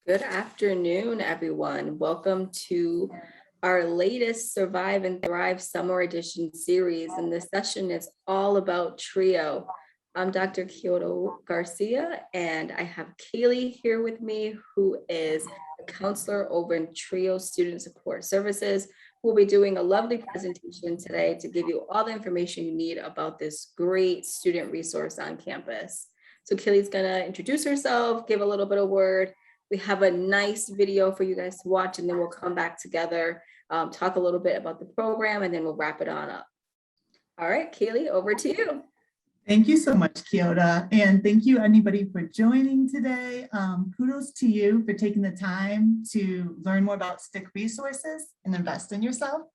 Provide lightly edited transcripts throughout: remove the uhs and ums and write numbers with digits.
Good afternoon, everyone. Welcome to our latest Survive and Thrive Summer Edition series. And this session is all about TRIO. I'm Dr. Kyoto Garcia, and I have Kaylee here with me, who is a counselor over in TRIO Student Support Services. We'll be doing a lovely presentation today to give you all the information you need about this great student resource on campus. So Kaylee's gonna introduce herself, give a little bit of word. We have a nice video for you guys to watch, and then we'll come back together, talk a little bit about the program, and then we'll wrap it on up. All right, Kaylee, over to you. Thank you so much, Kyoto, and thank you anybody for joining today. Kudos to you for taking the time to learn more about STIC resources and invest in yourself.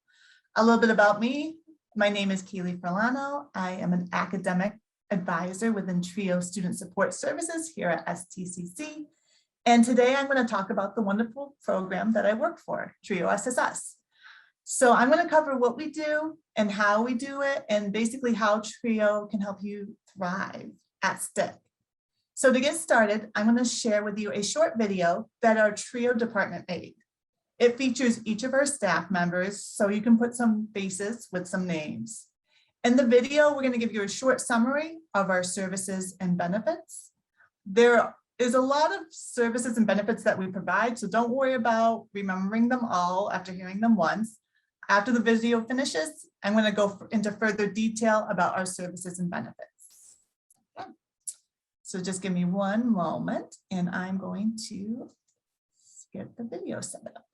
A little bit about me. My name is Kaylee Ferlano. I am an academic advisor within TRIO Student Support Services here at STCC. And today I'm going to talk about the wonderful program that I work for, TRIO SSS. So I'm going to cover what we do and how we do it, and basically how TRIO can help you thrive at STIC. So to get started, I'm going to share with you a short video that our TRIO department made. It features each of our staff members, so you can put some faces with some names. In the video, we're going to give you a short summary of our services and benefits. There is a lot of services and benefits that we provide, so don't worry about remembering them all after hearing them once. After the video finishes, I'm going to go into further detail about our services and benefits. Okay. So just give me one moment, and I'm going to get the video set up.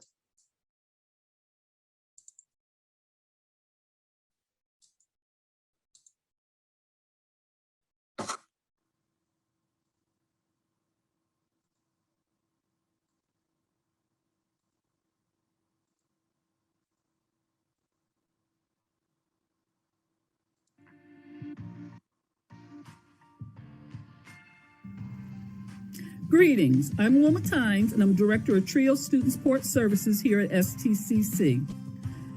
Greetings, I'm Wilma Tynes, and I'm Director of TRIO Student Support Services here at STCC.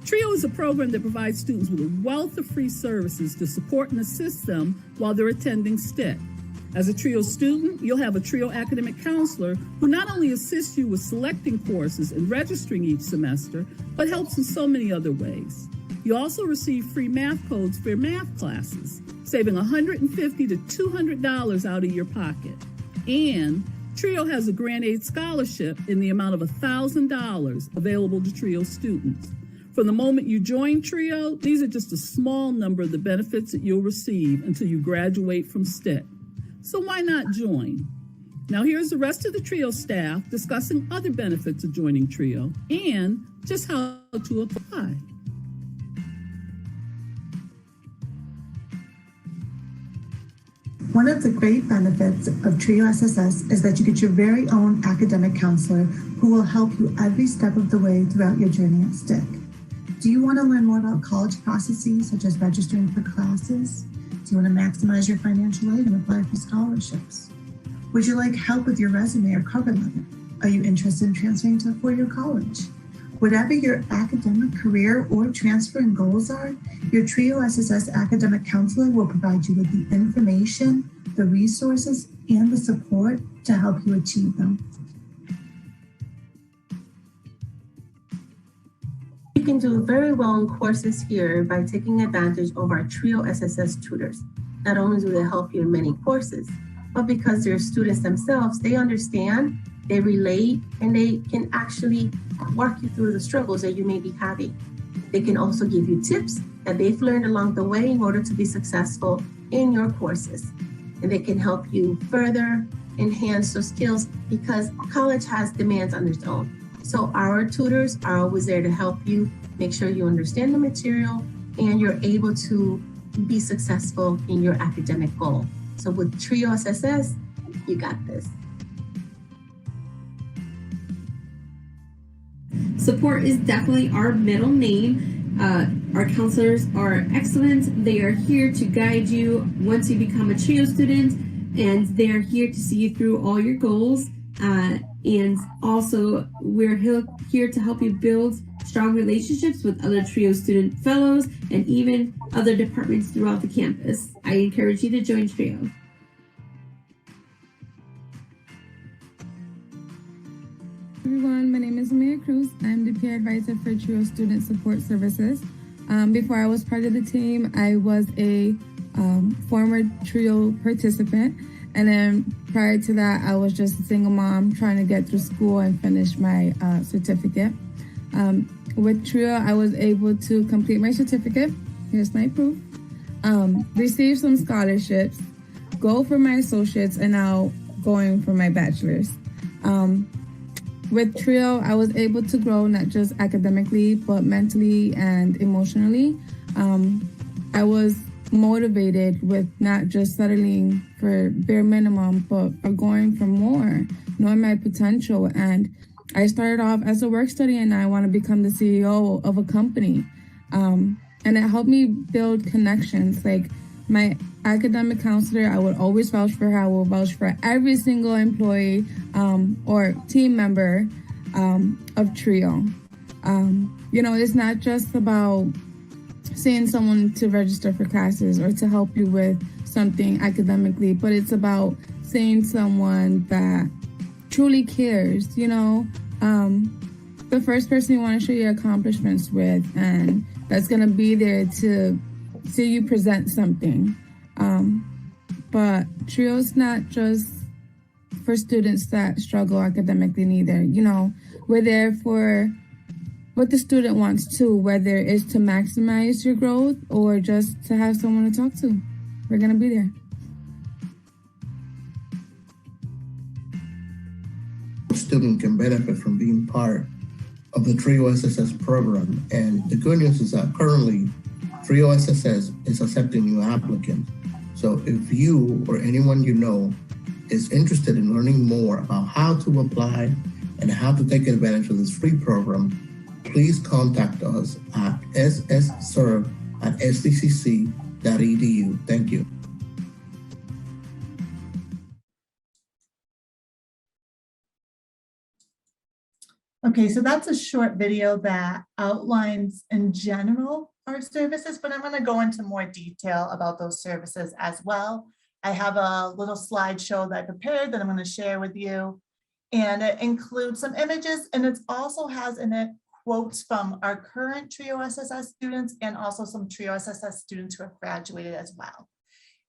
TRIO is a program that provides students with a wealth of free services to support and assist them while they're attending STIC. As a TRIO student, you'll have a TRIO academic counselor who not only assists you with selecting courses and registering each semester, but helps in so many other ways. You also receive free math codes for your math classes, saving $150 to $200 out of your pocket. And TRIO has a grant aid scholarship in the amount of $1,000 available to TRIO students. From the moment you join TRIO, these are just a small number of the benefits that you'll receive until you graduate from STIC. So why not join? Now here's the rest of the TRIO staff discussing other benefits of joining TRIO and just how to apply. One of the great benefits of TRIO SSS is that you get your very own academic counselor who will help you every step of the way throughout your journey at STIC. Do you want to learn more about college processes such as registering for classes? Do you want to maximize your financial aid and apply for scholarships? Would you like help with your resume or cover letter? Are you interested in transferring to a four-year college? Whatever your academic career or transferring goals are, your TRIO SSS academic counselor will provide you with the information, the resources, and the support to help you achieve them. You can do very well in courses here by taking advantage of our TRIO SSS tutors. Not only do they help you in many courses, but because they're students themselves, they understand, they relate, and they can actually walk you through the struggles that you may be having. They can also give you tips that they've learned along the way in order to be successful in your courses. And they can help you further enhance those skills because college has demands on its own. So our tutors are always there to help you make sure you understand the material and you're able to be successful in your academic goal. So with TRIO SSS, you got this. Support is definitely our middle name. Our counselors are excellent. They are here to guide you once you become a TRIO student, and they are here to see you through all your goals. And also, we're here to help you build strong relationships with other TRIO student fellows and even other departments throughout the campus. I encourage you to join TRIO. Everyone, my name is Maria Cruz. I'm the peer advisor for TRIO Student Support Services. Before I was part of the team, I was a former TRIO participant. And then prior to that, I was just a single mom trying to get through school and finish my certificate. With TRIO, I was able to complete my certificate. Here's my proof. Receive some scholarships, go for my associates, and now going for my bachelor's. With TRIO, I was able to grow not just academically, but mentally and emotionally. I was motivated with not just settling for bare minimum, but for going for more, knowing my potential. And I started off as a work study, and I want to become the CEO of a company. And it helped me build connections. Like my academic counselor, I would always vouch for her. I will vouch for every single employee or team member of TRIO. It's not just about seeing someone to register for classes or to help you with something academically, but it's about seeing someone that truly cares, the first person you want to share your accomplishments with, and that's going to be there to see you present something. But TRIO's not just for students that struggle academically neither. We're there for what the student wants to, whether it's to maximize your growth or just to have someone to talk to. We're going to be there. Student can benefit from being part of the TRIO SSS program. And the good news is that currently TRIO SSS is accepting new applicants. So if you or anyone you know is interested in learning more about how to apply and how to take advantage of this free program, please contact us at ssserve@stcc.edu. Thank you. Okay, so that's a short video that outlines in general our services, but I'm going to go into more detail about those services as well. I have a little slideshow that I prepared that I'm going to share with you, and it includes some images, and it also has in it quotes from our current TRIO SSS students and also some TRIO SSS students who have graduated as well.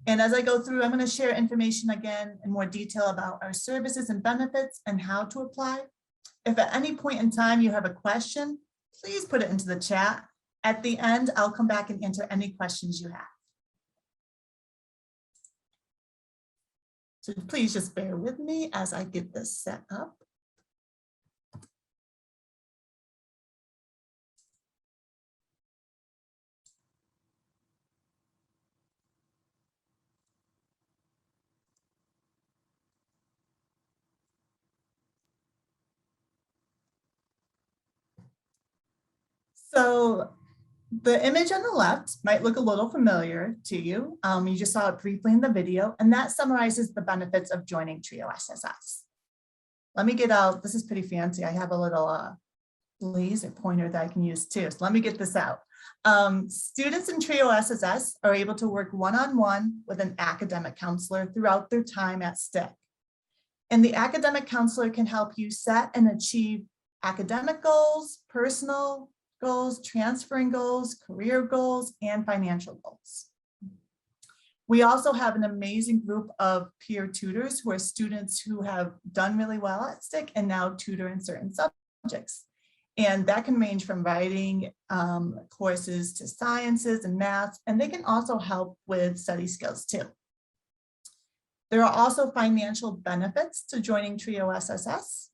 And as I go through, I'm going to share information again in more detail about our services and benefits and how to apply. If at any point in time you have a question, please put it into the chat. At the end, I'll come back and answer any questions you have. So please just bear with me as I get this set up. So the image on the left might look a little familiar to you. You just saw it briefly in the video, and that summarizes the benefits of joining TRIO SSS. Let me get out, this is pretty fancy. I have a little laser pointer that I can use too. So let me get this out. Students in TRIO SSS are able to work one-on-one with an academic counselor throughout their time at STIC. And the academic counselor can help you set and achieve academic goals, personal goals, transferring goals, career goals, and financial goals. We also have an amazing group of peer tutors who are students who have done really well at STIC and now tutor in certain subjects. And that can range from writing courses to sciences and math, and they can also help with study skills too. There are also financial benefits to joining TRIO SSS.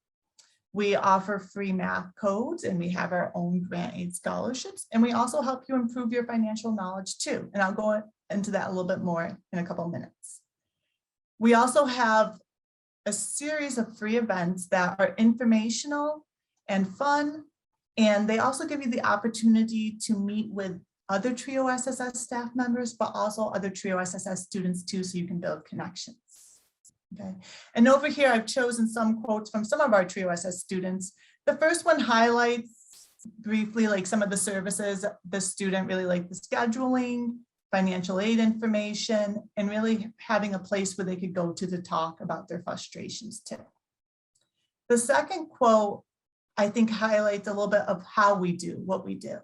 We offer free math codes, and we have our own grant aid scholarships, and we also help you improve your financial knowledge too. And I'll go into that a little bit more in a couple of minutes. We also have a series of free events that are informational and fun, and they also give you the opportunity to meet with other TRIO SSS staff members, but also other TRIO SSS students too, so you can build connections. Okay, and over here, I've chosen some quotes from some of our TRIO SS students. The first one highlights briefly like some of the services the student really liked: the scheduling, financial aid information, and really having a place where they could go to talk about their frustrations too. The second quote, I think, highlights a little bit of how we do what we do.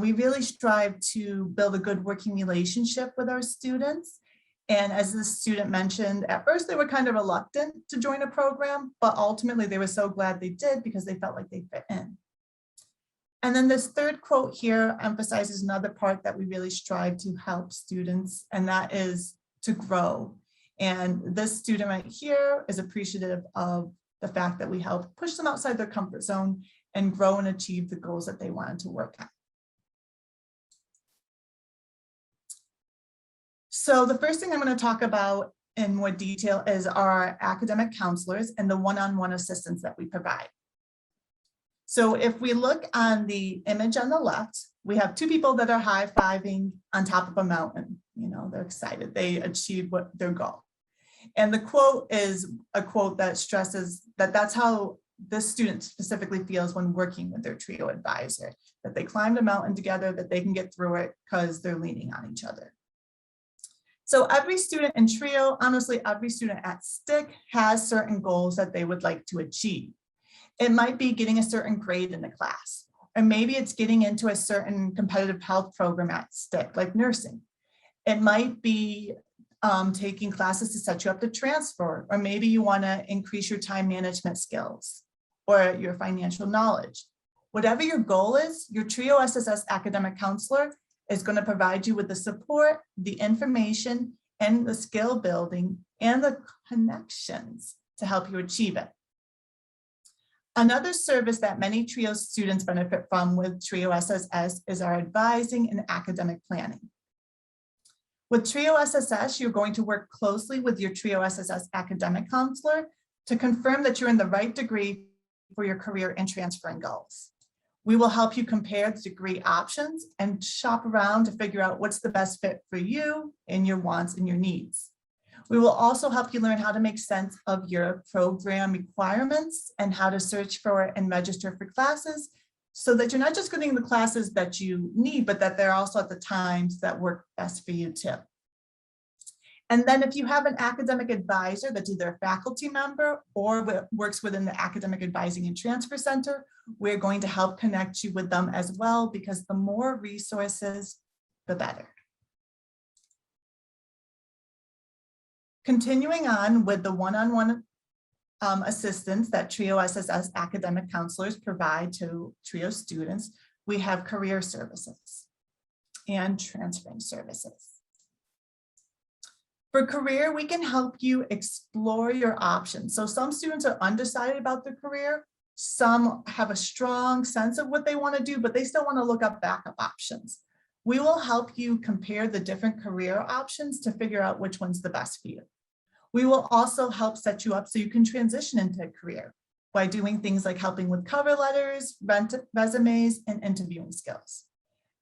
We really strive to build a good working relationship with our students. And as the student mentioned, at first they were kind of reluctant to join a program, but ultimately they were so glad they did because they felt like they fit in. And then this third quote here emphasizes another part that we really strive to help students, and that is to grow. And this student right here is appreciative of the fact that we help push them outside their comfort zone and grow and achieve the goals that they wanted to work at. So the first thing I'm going to talk about in more detail is our academic counselors and the one-on-one assistance that we provide. So if we look on the image on the left, we have two people that are high-fiving on top of a mountain. You know, they're excited, they achieved their goal. And the quote is a quote that stresses that that's how this student specifically feels when working with their TRIO advisor, that they climbed a mountain together, that they can get through it because they're leaning on each other. So every student in TRIO, honestly, every student at STIC has certain goals that they would like to achieve. It might be getting a certain grade in the class, or maybe it's getting into a certain competitive health program at STIC, like nursing. It might be taking classes to set you up to transfer, or maybe you want to increase your time management skills or your financial knowledge. Whatever your goal is, your TRIO SSS academic counselor is going to provide you with the support, the information, and the skill building and the connections to help you achieve it. Another service that many TRIO students benefit from with TRIO SSS is our advising and academic planning. With TRIO SSS, you're going to work closely with your TRIO SSS academic counselor to confirm that you're in the right degree for your career and transferring goals. We will help you compare the degree options and shop around to figure out what's the best fit for you and your wants and your needs. We will also help you learn how to make sense of your program requirements and how to search for and register for classes so that you're not just getting the classes that you need, but that they're also at the times that work best for you too. And then if you have an academic advisor that's either a faculty member or works within the Academic Advising and Transfer Center, we're going to help connect you with them as well, because the more resources, the better. Continuing on with the one-on-one assistance that TRIO SSS academic counselors provide to TRIO students, we have career services and transferring services. For career, we can help you explore your options. So some students are undecided about their career. Some have a strong sense of what they want to do, but they still want to look up backup options. We will help you compare the different career options to figure out which one's the best for you. We will also help set you up so you can transition into a career by doing things like helping with cover letters, resumes, and interviewing skills.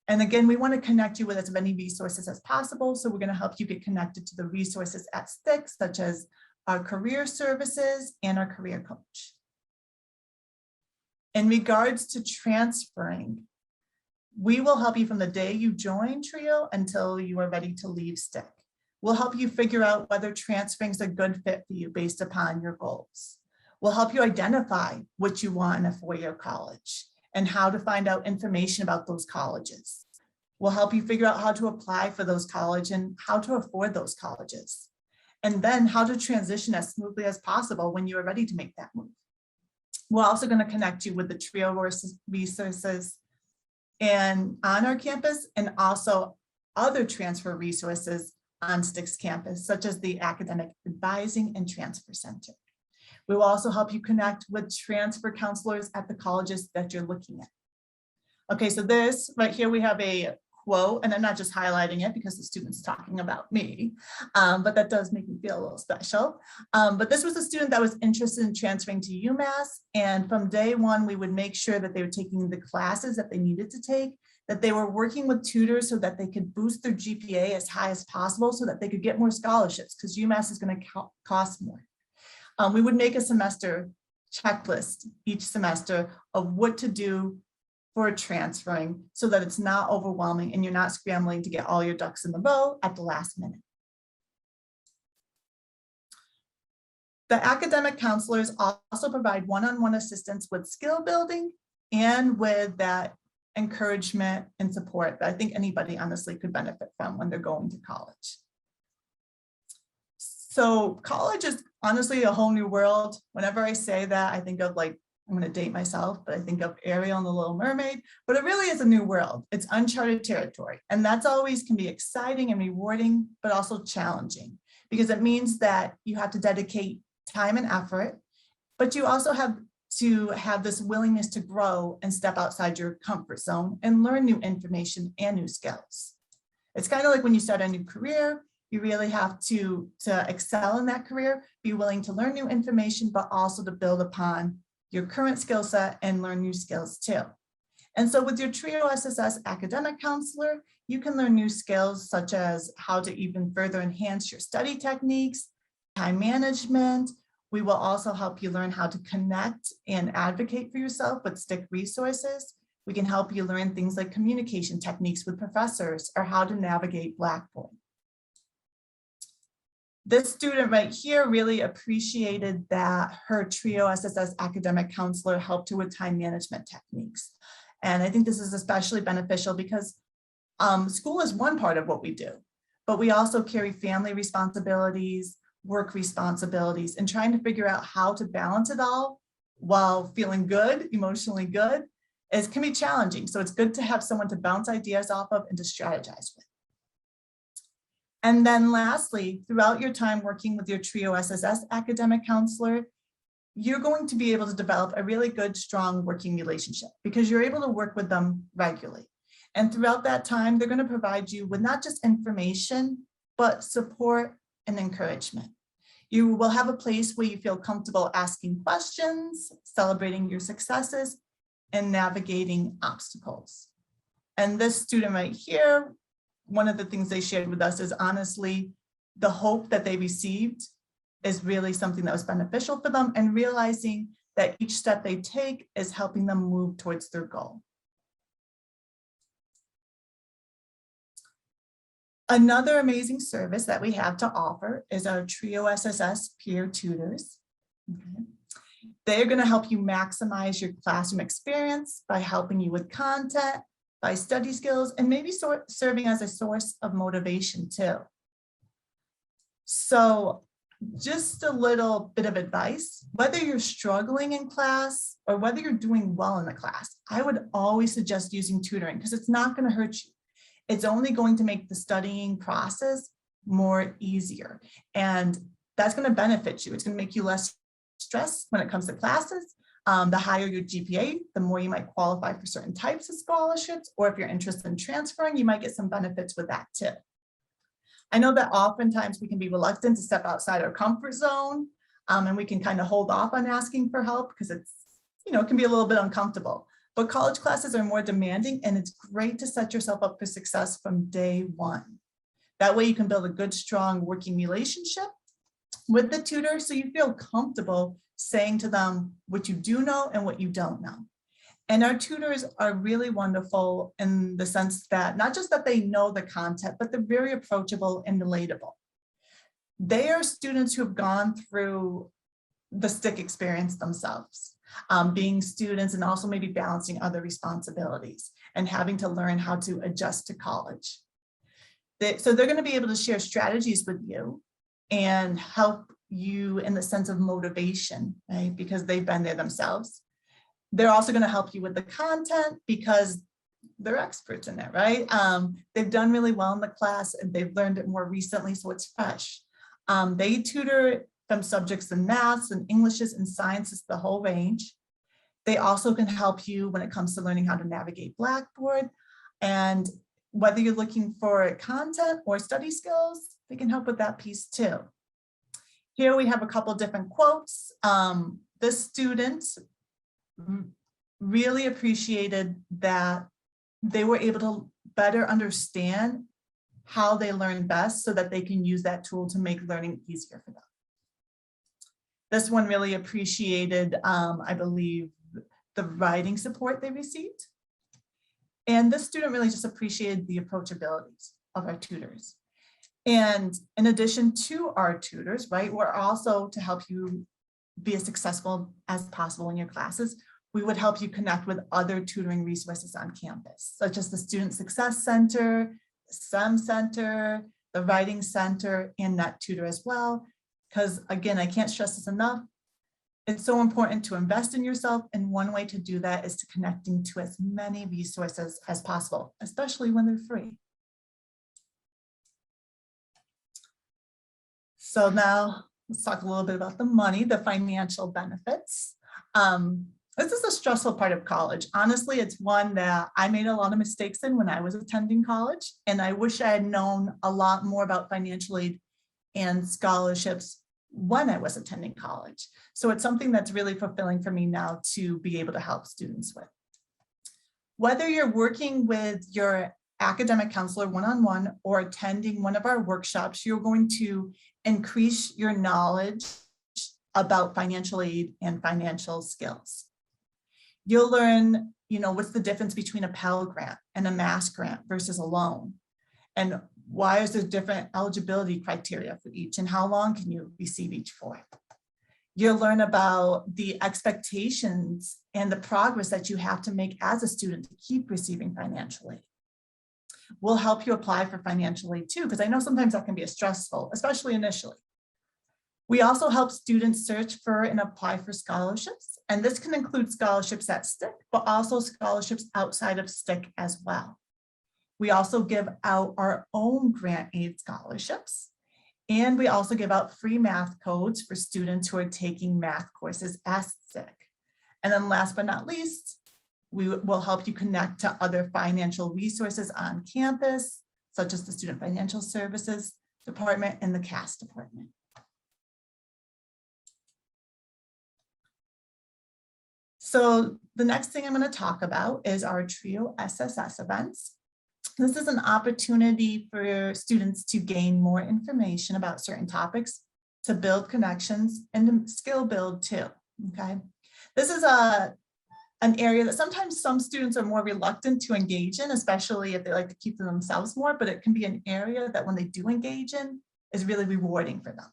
And again, we want to connect you with as many resources as possible. So we're going to help you get connected to the resources at STIC, such as our career services and our career coach. In regards to transferring, we will help you from the day you join TRIO until you are ready to leave STIC. We'll help you figure out whether transferring is a good fit for you based upon your goals. We'll help you identify what you want in a four-year college and how to find out information about those colleges. We'll help you figure out how to apply for those colleges and how to afford those colleges. And then how to transition as smoothly as possible when you are ready to make that move. We're also going to connect you with the TRIO resources and on our campus, and also other transfer resources on STIC's campus, such as the Academic Advising and Transfer Center. We will also help you connect with transfer counselors at the colleges that you're looking at. Okay, so this right here, we have a quote, and I'm not just highlighting it because the student's talking about me, but that does make me feel a little special. But this was a student that was interested in transferring to UMass, and from day one, we would make sure that they were taking the classes that they needed to take, that they were working with tutors so that they could boost their GPA as high as possible so that they could get more scholarships, because UMass is going to cost more. We would make a semester checklist each semester of what to do for transferring so that it's not overwhelming and you're not scrambling to get all your ducks in the row at the last minute. The academic counselors also provide one-on-one assistance with skill building and with that encouragement and support that I think anybody honestly could benefit from when they're going to college. So college is honestly a whole new world. Whenever I say that, I think of like, I'm going to date myself, but I think of Ariel and the Little Mermaid, but it really is a new world. It's uncharted territory. And that's always can be exciting and rewarding, but also challenging because it means that you have to dedicate time and effort, but you also have to have this willingness to grow and step outside your comfort zone and learn new information and new skills. It's kind of like when you start a new career, you really have to excel in that career, be willing to learn new information, but also to build upon your current skill set and learn new skills too. And so with your TRIO SSS academic counselor, you can learn new skills such as how to even further enhance your study techniques, time management. We will also help you learn how to connect and advocate for yourself with STIC resources. We can help you learn things like communication techniques with professors or how to navigate Blackboard. This student right here really appreciated that her TRIO SSS academic counselor helped her with time management techniques. And I think this is especially beneficial because school is one part of what we do, but we also carry family responsibilities, work responsibilities, and trying to figure out how to balance it all while feeling good, emotionally good, can be challenging. So it's good to have someone to bounce ideas off of and to strategize with. And then lastly, throughout your time working with your TRIO SSS academic counselor, you're going to be able to develop a really good, strong working relationship because you're able to work with them regularly. And throughout that time, they're going to provide you with not just information, but support and encouragement. You will have a place where you feel comfortable asking questions, celebrating your successes, and navigating obstacles. And this student right here, one of the things they shared with us is honestly, the hope that they received is really something that was beneficial for them and realizing that each step they take is helping them move towards their goal. Another amazing service that we have to offer is our TRIO SSS peer tutors. Okay. They're going to help you maximize your classroom experience by helping you with content, by study skills, and maybe serving as a source of motivation too. So just a little bit of advice, whether you're struggling in class or whether you're doing well in the class, I would always suggest using tutoring because it's not going to hurt you. It's only going to make the studying process more easier. And that's going to benefit you. It's going to make you less stressed when it comes to classes. The higher your GPA, the more you might qualify for certain types of scholarships, or if you're interested in transferring, you might get some benefits with that too. I know that oftentimes we can be reluctant to step outside our comfort zone, and we can kind of hold off on asking for help because it's, it can be a little bit uncomfortable. But college classes are more demanding, and it's great to set yourself up for success from day one. That way you can build a good, strong working relationship with the tutor so you feel comfortable saying to them what you do know and what you don't know. And our tutors are really wonderful in the sense that not just that they know the content, but they're very approachable and relatable. They are students who have gone through the STIC experience themselves, being students and also maybe balancing other responsibilities and having to learn how to adjust to college. So they're going to be able to share strategies with you and help you in the sense of motivation, right? Because they've been there themselves. They're also going to help you with the content because they're experts in it, right? They've done really well in the class and they've learned it more recently, so it's fresh. They tutor from subjects in maths and Englishes and sciences, the whole range. They also can help you when it comes to learning how to navigate Blackboard. And whether you're looking for content or study skills, they can help with that piece too. Here we have a couple different quotes. This student really appreciated that they were able to better understand how they learn best so that they can use that tool to make learning easier for them. This one really appreciated, I believe, the writing support they received. And this student really just appreciated the approachabilities of our tutors. And in addition to our tutors, right, we're also to help you be as successful as possible in your classes. We would help you connect with other tutoring resources on campus, such as the Student Success Center, the STEM Center, the Writing Center, and NetTutor as well. Because again, I can't stress this enough. It's so important to invest in yourself, and one way to do that is to connecting to as many resources as possible, especially when they're free. So now let's talk a little bit about the money, the financial benefits. This is a stressful part of college. Honestly, it's one that I made a lot of mistakes in when I was attending college, and I wish I had known a lot more about financial aid and scholarships when I was attending college. So it's something that's really fulfilling for me now to be able to help students with. Whether you're working with your academic counselor one-on-one or attending one of our workshops, you're going to increase your knowledge about financial aid and financial skills. You'll learn, what's the difference between a Pell Grant and a Mass Grant versus a loan, and why is there different eligibility criteria for each, and how long can you receive each for? You'll learn about the expectations and the progress that you have to make as a student to keep receiving financial aid. We'll help you apply for financial aid too, because I know sometimes that can be stressful, especially initially. We also help students search for and apply for scholarships, and this can include scholarships at STIC, but also scholarships outside of STIC as well. We also give out our own grant aid scholarships, and we also give out free math codes for students who are taking math courses at STIC. And then last but not least, we will help you connect to other financial resources on campus, such as the Student Financial Services Department and the CAS Department. So the next thing I'm going to talk about is our TRIO SSS events. This is an opportunity for students to gain more information about certain topics, to build connections, and to skill build too, okay? This is an area that sometimes some students are more reluctant to engage in, especially if they like to keep to themselves more, but it can be an area that when they do engage in is really rewarding for them,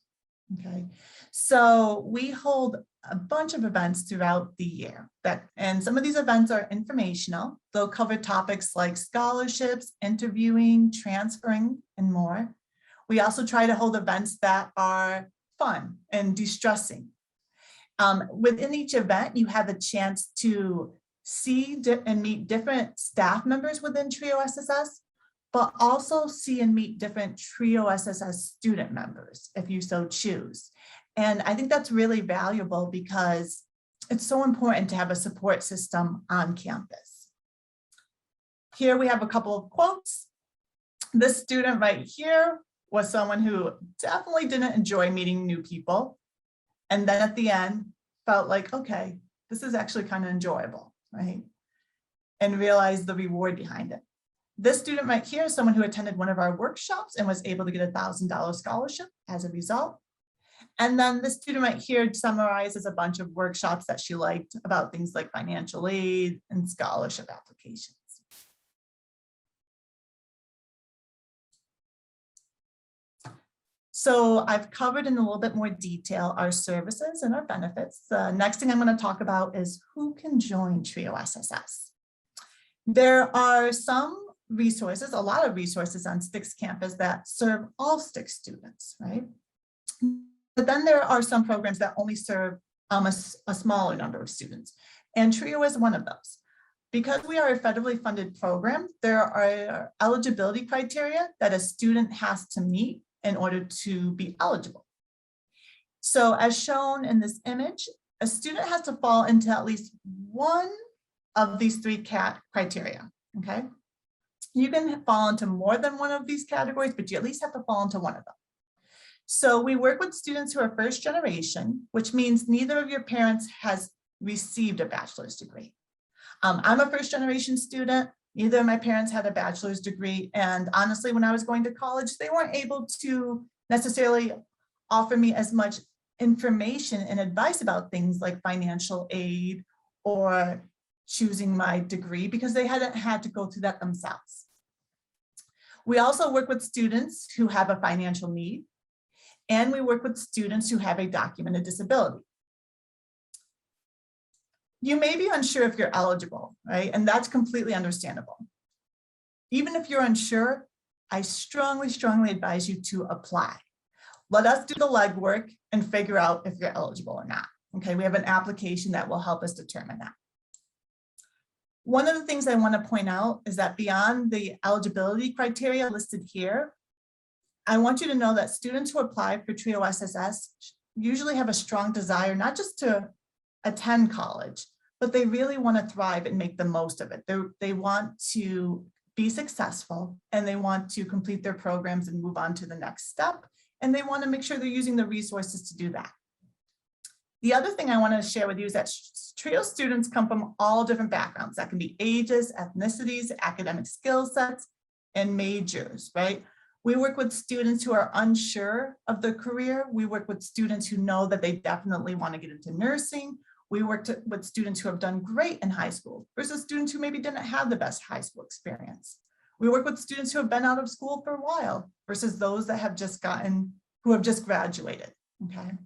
okay? So we hold a bunch of events throughout the year, and some of these events are informational. They'll cover topics like scholarships, interviewing, transferring, and more. We also try to hold events that are fun and de-stressing. Within each event, you have a chance to see and meet different staff members within TRIO SSS, but also see and meet different TRIO SSS student members if you so choose. And I think that's really valuable because it's so important to have a support system on campus. Here we have a couple of quotes. This student right here was someone who definitely didn't enjoy meeting new people. And then at the end felt like, okay, this is actually kind of enjoyable, right? And realized the reward behind it. This student right here is someone who attended one of our workshops and was able to get a $1,000 scholarship as a result. And then the student right here summarizes a bunch of workshops that she liked about things like financial aid and scholarship applications. So I've covered in a little bit more detail our services and our benefits. The next thing I'm going to talk about is who can join TRIO SSS. There are some resources, a lot of resources on STIC's campus that serve all STIC students, right? But then there are some programs that only serve a smaller number of students, and TRIO is one of those. Because we are a federally funded program, there are eligibility criteria that a student has to meet in order to be eligible. So as shown in this image, a student has to fall into at least one of these three criteria, okay? You can fall into more than one of these categories, but you at least have to fall into one of them. So we work with students who are first generation, which means neither of your parents has received a bachelor's degree. I'm a first generation student. Neither of my parents had a bachelor's degree. And honestly, when I was going to college, they weren't able to necessarily offer me as much information and advice about things like financial aid or choosing my degree because they hadn't had to go through that themselves. We also work with students who have a financial need, and we work with students who have a documented disability. You may be unsure if you're eligible, right? And that's completely understandable. Even if you're unsure, I strongly, strongly advise you to apply. Let us do the legwork and figure out if you're eligible or not. Okay, we have an application that will help us determine that. One of the things I want to point out is that beyond the eligibility criteria listed here, I want you to know that students who apply for TRIO SSS usually have a strong desire, not just to attend college, but they really want to thrive and make the most of it. They want to be successful, and they want to complete their programs and move on to the next step. And they want to make sure they're using the resources to do that. The other thing I want to share with you is that TRIO students come from all different backgrounds. That can be ages, ethnicities, academic skill sets, and majors, right? We work with students who are unsure of their career. We work with students who know that they definitely want to get into nursing. We worked with students who have done great in high school versus students who maybe didn't have the best high school experience. We work with students who have been out of school for a while versus those that have just who have just graduated, okay?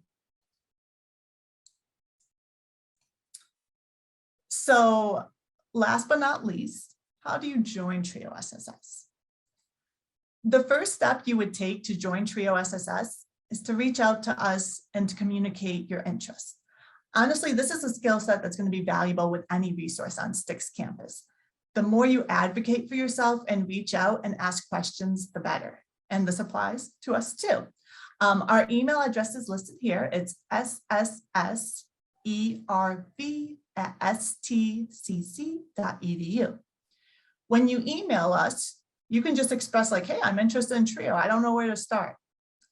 So last but not least, how do you join TRIO SSS? The first step you would take to join TRIO SSS is to reach out to us and to communicate your interests. Honestly, this is a skill set that's going to be valuable with any resource on STCC campus. The more you advocate for yourself and reach out and ask questions, the better. And this applies to us too. Our email address is listed here. It's sserv@stcc.edu. When you email us, you can just express like, hey, I'm interested in TRIO. I don't know where to start.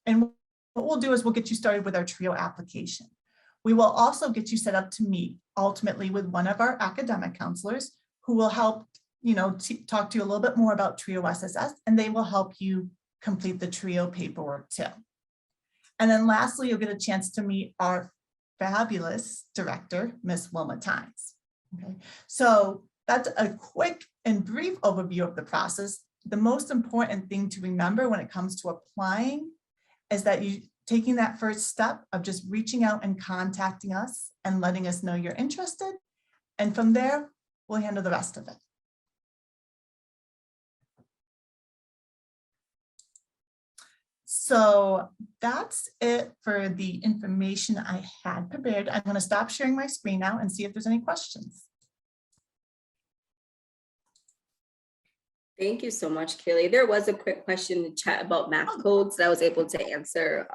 And what we'll do is we'll get you started with our TRIO application. We will also get you set up to meet ultimately with one of our academic counselors who will help, talk to you a little bit more about TRIO SSS, and they will help you complete the TRIO paperwork too. And then lastly, you'll get a chance to meet our fabulous director, Miss Wilma Tynes. Okay, so that's a quick and brief overview of the process. The most important thing to remember when it comes to applying is that you taking that first step of just reaching out and contacting us and letting us know you're interested. And from there, we'll handle the rest of it. So that's it for the information I had prepared. I'm going to stop sharing my screen now and see if there's any questions. Thank you so much, Kaylee. There was a quick question in the chat about math codes that I was able to answer,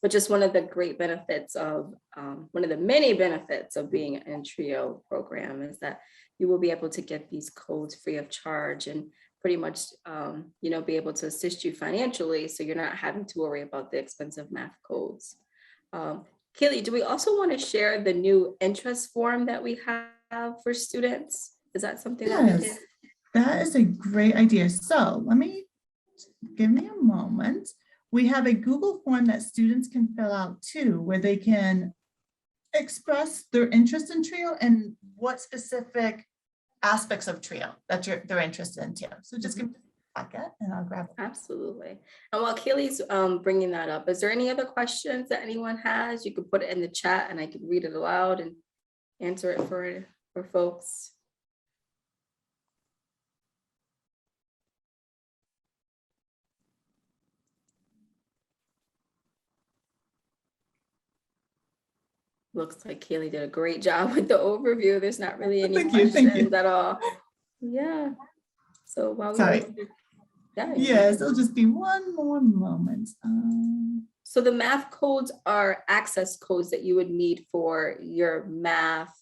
which is one of the great benefits of, one of the many benefits of being in a TRIO program is that you will be able to get these codes free of charge and pretty much, be able to assist you financially so you're not having to worry about the expensive math codes. Kaylee, do we also want to share the new interest form that we have for students? Is that something that we can? That is a great idea. So give me a moment. We have a Google form that students can fill out too, where they can express their interest in TRIO and what specific aspects of TRIO that they're interested in too. So just give me a second and I'll grab it. Absolutely. And while Kaylee's bringing that up, is there any other questions that anyone has? You could put it in the chat and I could read it aloud and answer it for folks. Looks like Kaylee did a great job with the overview. There's not really any questions at all. Yeah. So while Sorry. Yes, it'll just be one more moment. So the math codes are access codes that you would need for your math.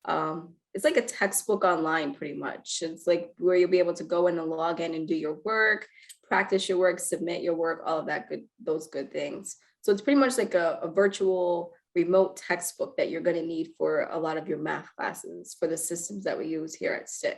It's like a textbook online pretty much. It's like where you'll be able to go in and log in and do your work, practice your work, submit your work, all of that those good things. So it's pretty much like a virtual remote textbook that you're going to need for a lot of your math classes for the systems that we use here at STCC.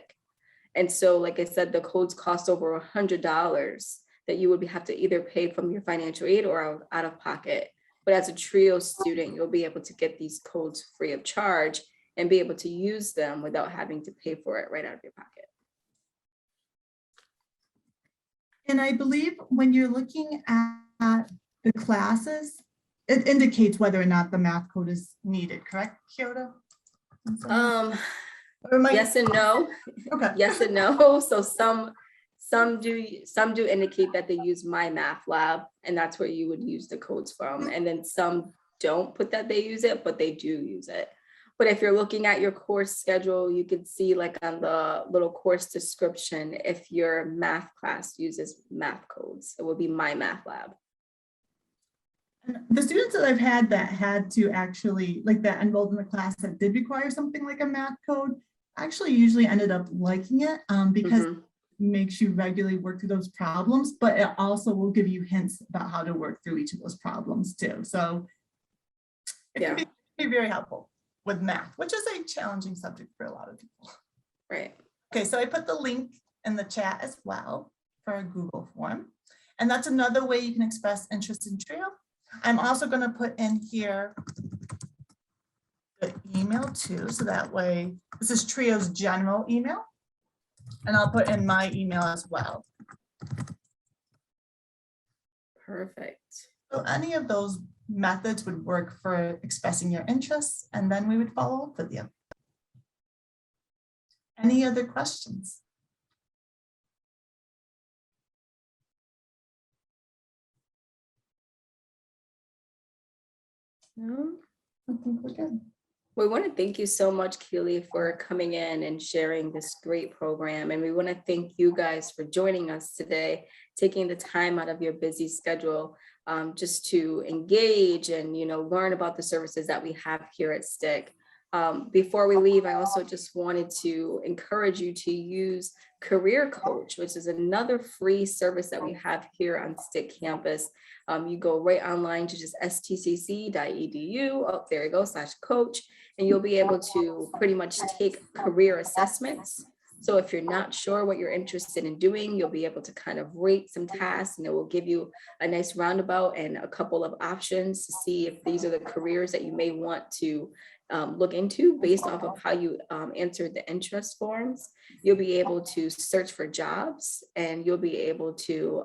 And so, like I said, the codes cost over $100 that you would have to either pay from your financial aid or out of pocket. But as a TRIO student, you'll be able to get these codes free of charge and be able to use them without having to pay for it right out of your pocket. And I believe when you're looking at the classes, it indicates whether or not the math code is needed, correct, Kyoto? Or am I- Yes and no. Okay. Yes and no. So some do indicate that they use My Math Lab, and that's where you would use the codes from. And then some don't put that they use it, but they do use it. But if you're looking at your course schedule, you could see like on the little course description, if your math class uses math codes, it will be My Math Lab. And the students that I've had that had to actually, like that enrolled in the class that did require something like a math code, actually usually ended up liking it because it makes you regularly work through those problems, but it also will give you hints about how to work through each of those problems too. So it can be very helpful with math, which is a challenging subject for a lot of people. Right. Okay, so I put the link in the chat as well for a Google form. And that's another way you can express interest in TRIO. I'm also going to put in here the email too, so that way, this is TRIO's general email, and I'll put in my email as well. Perfect. So any of those methods would work for expressing your interests, and then we would follow up with you. Any other questions? No? I think we're good. We want to thank you so much, Keely, for coming in and sharing this great program. And we want to thank you guys for joining us today, taking the time out of your busy schedule just to engage and, learn about the services that we have here at STIC. Before we leave, I also just wanted to encourage you to use Career Coach, which is another free service that we have here on STIC campus. You go right online to just stcc.edu. Oh, there you go, /coach. And you'll be able to pretty much take career assessments. So if you're not sure what you're interested in doing, you'll be able to kind of rate some tasks, and it will give you a nice roundabout and a couple of options to see if these are the careers that you may want to look into based off of how you answered the interest forms. You'll be able to search for jobs, and you'll be able to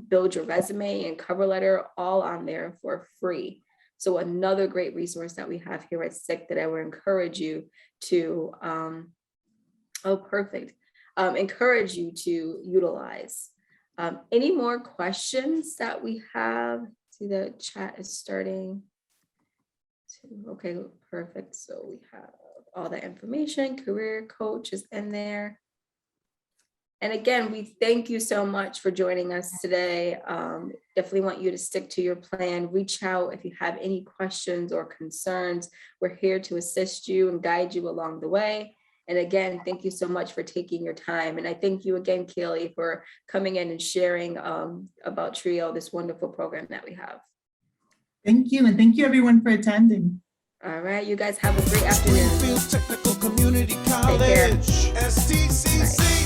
build your resume and cover letter all on there for free. So another great resource that we have here at STIC that I would encourage you to, encourage you to utilize. Any more questions that we have? See, the chat is starting. Okay, perfect. So we have all that information. Career Coach is in there. And again, we thank you so much for joining us today. Definitely want you to stick to your plan. Reach out if you have any questions or concerns. We're here to assist you and guide you along the way. And again, thank you so much for taking your time. And I thank you again, Keely, for coming in and sharing about TRIO, this wonderful program that we have. Thank you, and thank you everyone for attending. All right, you guys have a great afternoon. Technical Community Take care. College, STCC. Bye.